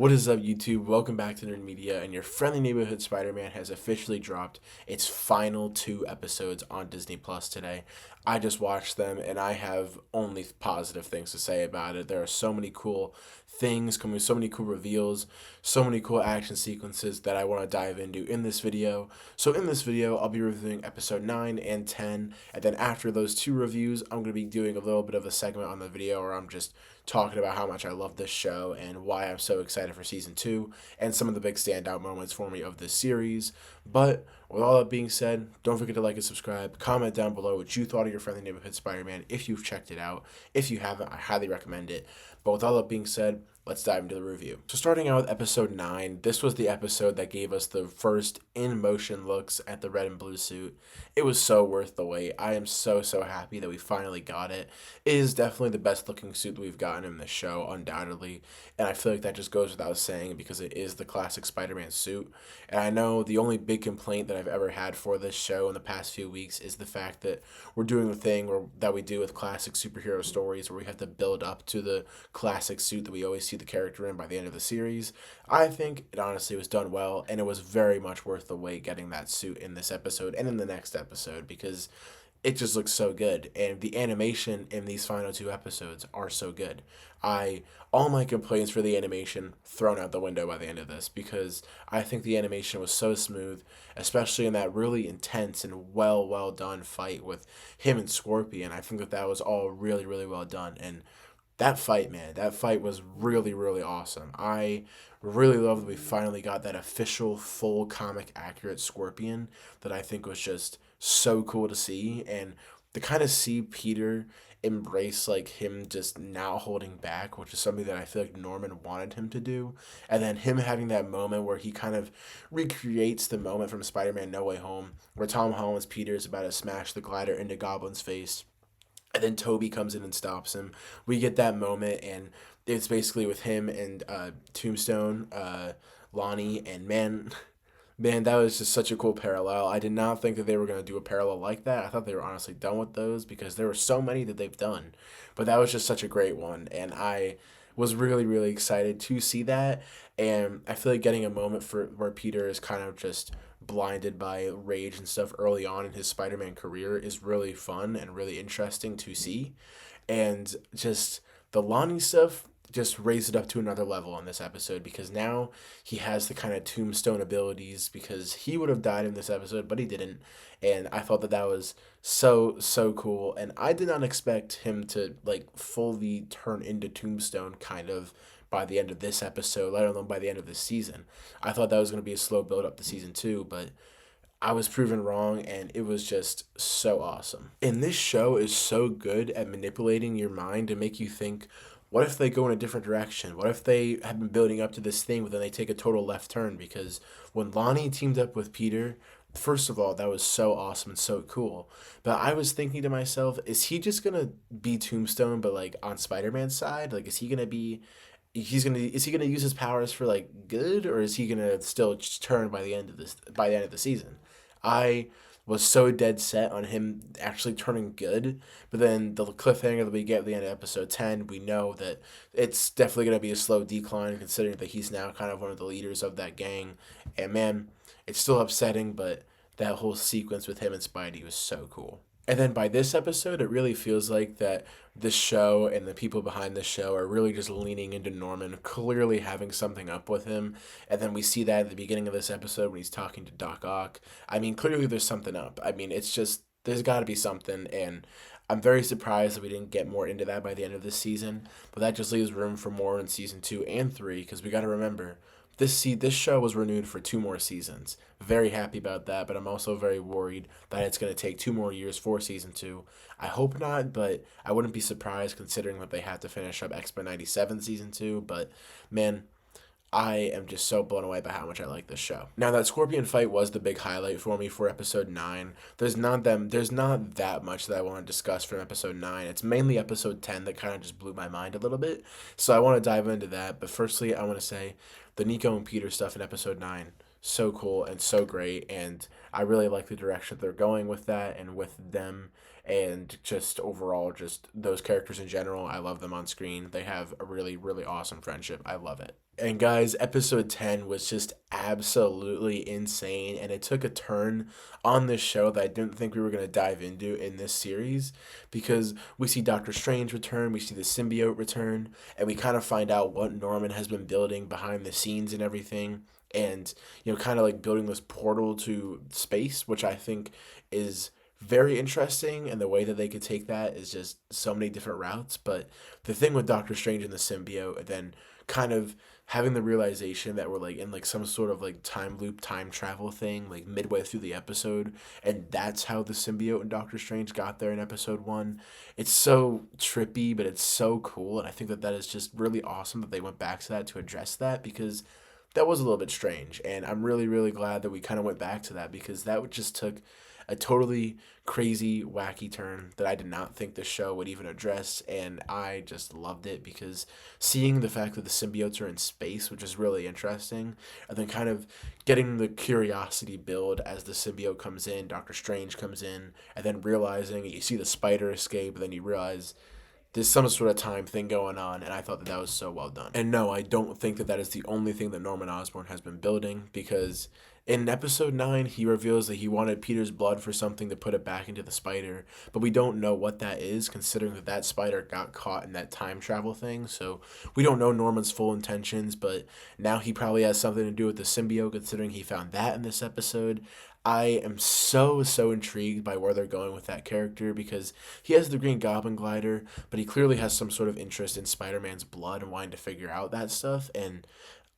What is up, YouTube? Welcome back to Nerd Media, and your friendly neighborhood Spider-Man has officially dropped its final two episodes on Disney Plus today. I just watched them, and I have only positive things to say about it. There are so many cool things coming, so many cool reveals, so many cool action sequences that I want to dive into in this video. So in this video, I'll be reviewing episode 9 and 10, and then after those two reviews, I'm going to be doing a little bit of a segment on the video where I'm just talking about how much I love this show and why I'm so excited for season 2 and some of the big standout moments for me of this series. But with all that being said, don't forget to like and subscribe. Comment down below what you thought of your friendly neighborhood Spider-Man if you've checked it out. If you haven't, I highly recommend it. But with all that being said, let's dive into the review. So starting out with episode 9, this was the episode that gave us the first in-motion looks at the red and blue suit. It was so worth the wait. I am so happy that we finally got it. It is definitely the best looking suit that we've gotten in this show, undoubtedly. And I feel like that just goes without saying because it is the classic Spider-Man suit. And I know the only big complaint that I've ever had for this show in the past few weeks is the fact that we're doing the thing that we do with classic superhero stories where we have to build up to the classic suit that we always see the character in by the end of the series. I think it honestly was done well, and it was very much worth the wait getting that suit in this episode and in the next episode because it just looks so good, and the animation in these final two episodes are so good. All my complaints for the animation thrown out the window by the end of this because I think the animation was so smooth, especially in that really intense and well done fight with him and Scorpion. I think that was all really well done, and that fight, man, that fight was really awesome. I really love that we finally got that official, full comic accurate Scorpion that I think was just so cool to see. And to kind of see Peter embrace like him just now holding back, which is something that I feel like Norman wanted him to do. And then him having that moment where he kind of recreates the moment from Spider-Man No Way Home, where Tom Holland's Peter is about to smash the glider into Goblin's face, and then Toby comes in and stops him. We get that moment, and it's basically with him and Tombstone, Lonnie, and man, that was just such a cool parallel. I did not think that they were going to do a parallel like that. I thought they were honestly done with those because there were so many that they've done. But that was just such a great one, and I was really excited to see that. And I feel like getting a moment for where Peter is kind of just blinded by rage and stuff early on in his Spider-Man career is really fun and really interesting to see. And just the Lonnie stuff just raised it up to another level on this episode because now he has the kind of tombstone abilities because he would have died in this episode, but he didn't. And I thought that was so cool. And I did not expect him to like fully turn into Tombstone kind of by the end of this episode, let alone by the end of this season. I thought that was going to be a slow build up to season 2, but I was proven wrong, and it was just so awesome. And this show is so good at manipulating your mind to make you think, what if they go in a different direction? What if they have been building up to this thing, but then they take a total left turn? Because when Lonnie teamed up with Peter, first of all, that was so awesome and so cool. But I was thinking to myself, is he just gonna be Tombstone, but like on Spider Man's side? Like, is he gonna use his powers for like good, or is he gonna still turn by the end of the season? I was so dead set on him actually turning good, but then the cliffhanger that we get at the end of episode 10, we know that it's definitely gonna be a slow decline considering that he's now kind of one of the leaders of that gang. And man, it's still upsetting, but that whole sequence with him and Spidey was so cool. And then by this episode, it really feels like that this show and the people behind this show are really just leaning into Norman, clearly having something up with him. And then we see that at the beginning of this episode when he's talking to Doc Ock. I mean, clearly there's something up. I mean, it's just, there's got to be something. And I'm very surprised that we didn't get more into that by the end of this season. But that just leaves room for more in season 2 and 3 because we got to remember this show was renewed for 2 more seasons. Very happy about that, but I'm also very worried that it's going to take 2 more years for season 2. I hope not, but I wouldn't be surprised considering that they have to finish up X Men '97 season 2. But man, I am just so blown away by how much I like this show. Now that Scorpion fight was the big highlight for me for episode 9. There's not that much that I want to discuss from episode 9. It's mainly episode 10 that kind of just blew my mind a little bit. So I want to dive into that, but firstly, I want to say the Nico and Peter stuff in episode 9, so cool and so great, and I really like the direction they're going with that and with them, and just overall just those characters in general. I love them on screen. They have a really awesome friendship. I love it. And guys, episode 10 was just absolutely insane, and it took a turn on this show that I didn't think we were going to dive into in this series, because we see Doctor Strange return, we see the symbiote return, and we kind of find out what Norman has been building behind the scenes and everything. And, kind of like building this portal to space, which I think is very interesting, and the way that they could take that is just so many different routes. But the thing with Doctor Strange and the symbiote, and then kind of having the realization that we're like in like some sort of like time loop time travel thing like midway through the episode, and that's how the symbiote and Doctor Strange got there in episode 1. It's so trippy, but it's so cool, and I think that that is just really awesome that they went back to that to address that, because that was a little bit strange, and I'm really really glad that we kind of went back to that, because that just took a totally crazy, wacky turn that I did not think the show would even address, and I just loved it, because seeing the fact that the symbiotes are in space, which is really interesting, and then kind of getting the curiosity build as the symbiote comes in, Doctor Strange comes in, and then realizing you see the spider escape, and then you realize there's some sort of time thing going on, and I thought that that was so well done. And no, I don't think that that is the only thing that Norman Osborn has been building, because in episode 9, he reveals that he wanted Peter's blood for something to put it back into the spider, but we don't know what that is, considering that that spider got caught in that time travel thing, so we don't know Norman's full intentions, but now he probably has something to do with the symbiote, considering he found that in this episode. I am so intrigued by where they're going with that character, because he has the Green Goblin glider, but he clearly has some sort of interest in Spider-Man's blood and wanting to figure out that stuff. And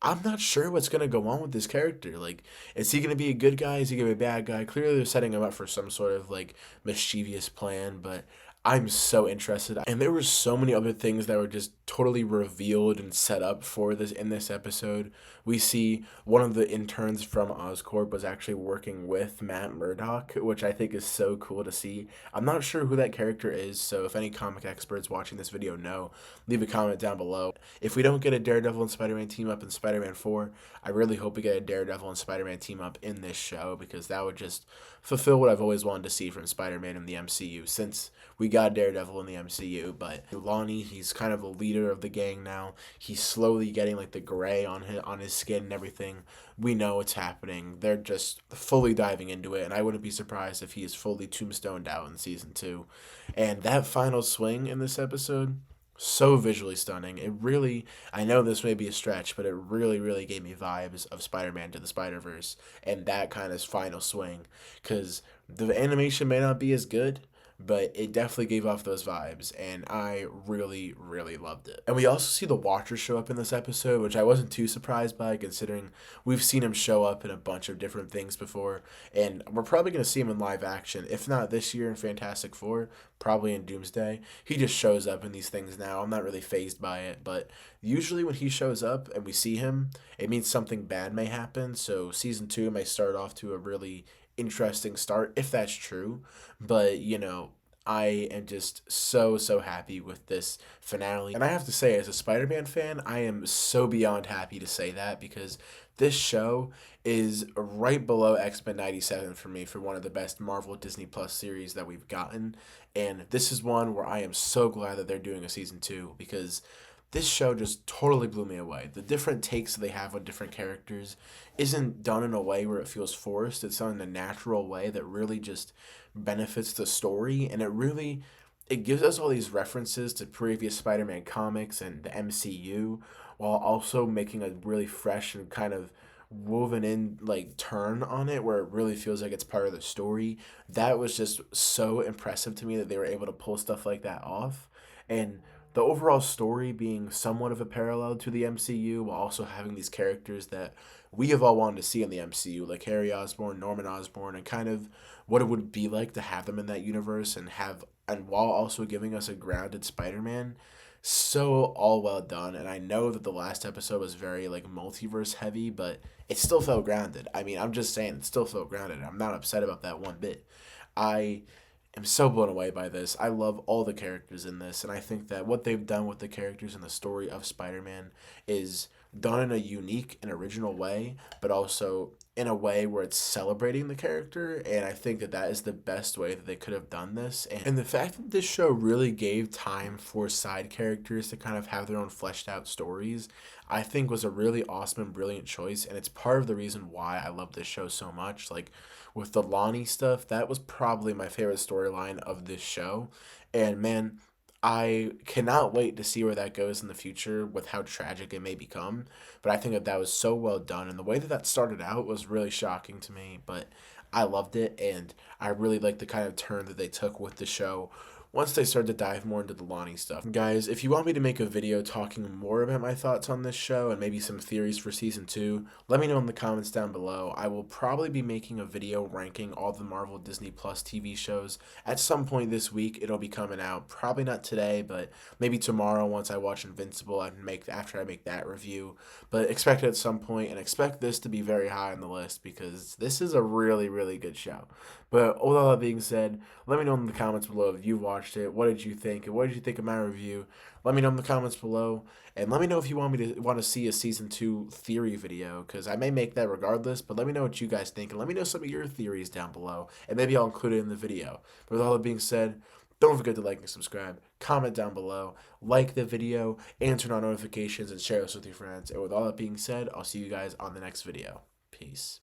I'm not sure what's gonna go on with this character. Like, is he gonna be a good guy? Is he gonna be a bad guy? Clearly, they're setting him up for some sort of like mischievous plan, but I'm so interested. And there were so many other things that were just totally revealed and set up for this in this episode. We see one of the interns from Oscorp was actually working with Matt Murdock, which I think is so cool to see. I'm not sure who that character is, so if any comic experts watching this video know, leave a comment down below. If we don't get a Daredevil and Spider-Man team up in Spider-Man 4, I really hope we get a Daredevil and Spider-Man team up in this show, because that would just fulfill what I've always wanted to see from Spider-Man in the MCU, since we got Daredevil in the MCU. But Lonnie, he's kind of the leader of the gang now. He's slowly getting like the gray on his skin and everything. We know it's happening. They're just fully diving into it, and I wouldn't be surprised if he is fully tombstoned out in season 2. And that final swing in this episode, so visually stunning. It really, I know this may be a stretch, but it really gave me vibes of Spider-Man to the Spider-Verse, and that kind of final swing, because the animation may not be as good, but it definitely gave off those vibes, and I really loved it. And we also see the Watcher show up in this episode, which I wasn't too surprised by, considering we've seen him show up in a bunch of different things before, and we're probably going to see him in live action, if not this year in Fantastic Four, probably in Doomsday. He just shows up in these things now. I'm not really fazed by it, but usually when he shows up and we see him, it means something bad may happen, so season 2 may start off to a really interesting start, if that's true. But I am just so happy with this finale, and I have to say, as a Spider-Man fan, I am so beyond happy to say that, because this show is right below X-Men 97 for me, for one of the best Marvel Disney Plus series that we've gotten. And this is one where I am so glad that they're doing a season 2, because this show just totally blew me away. The different takes they have on different characters isn't done in a way where it feels forced. It's done in a natural way that really just benefits the story, and it gives us all these references to previous Spider-Man comics and the MCU, while also making a really fresh and kind of woven in like turn on it, where it really feels like it's part of the story. That was just so impressive to me, that they were able to pull stuff like that off. And the overall story being somewhat of a parallel to the MCU, while also having these characters that we have all wanted to see in the MCU, like Harry Osborn, Norman Osborn, and kind of what it would be like to have them in that universe, and while also giving us a grounded Spider-Man. So all well done, and I know that the last episode was very like multiverse heavy, but it still felt grounded. I mean, I'm just saying, it still felt grounded. I'm not upset about that one bit. I am so blown away by this. I love all the characters in this, and I think that what they've done with the characters and the story of Spider-Man is done in a unique and original way, but also in a way where it's celebrating the character. And I think that that is the best way that they could have done this. And the fact that this show really gave time for side characters to kind of have their own fleshed out stories, I think was a really awesome and brilliant choice. And it's part of the reason why I love this show so much. Like with the Lonnie stuff, that was probably my favorite storyline of this show. And man, I cannot wait to see where that goes in the future with how tragic it may become. But I think that that was so well done, and the way that that started out was really shocking to me. But I loved it, and I really liked the kind of turn that they took with the show once they started to dive more into the Lonnie stuff. Guys, if you want me to make a video talking more about my thoughts on this show and maybe some theories for season 2, let me know in the comments down below. I will probably be making a video ranking all the Marvel Disney Plus TV shows at some point this week. It'll be coming out, probably not today, but maybe tomorrow once I watch Invincible and after I make that review. But expect it at some point, and expect this to be very high on the list because this is a really, really good show. But all that being said, let me know in the comments below if you watched it. What did you think? And what did you think of my review? Let me know in the comments below. And let me know if you want to see a season 2 theory video, because I may make that regardless. But let me know what you guys think, and let me know some of your theories down below, and maybe I'll include it in the video. But with all that being said, don't forget to like and subscribe. Comment down below, like the video, and turn on notifications, and share this with your friends. And with all that being said, I'll see you guys on the next video. Peace.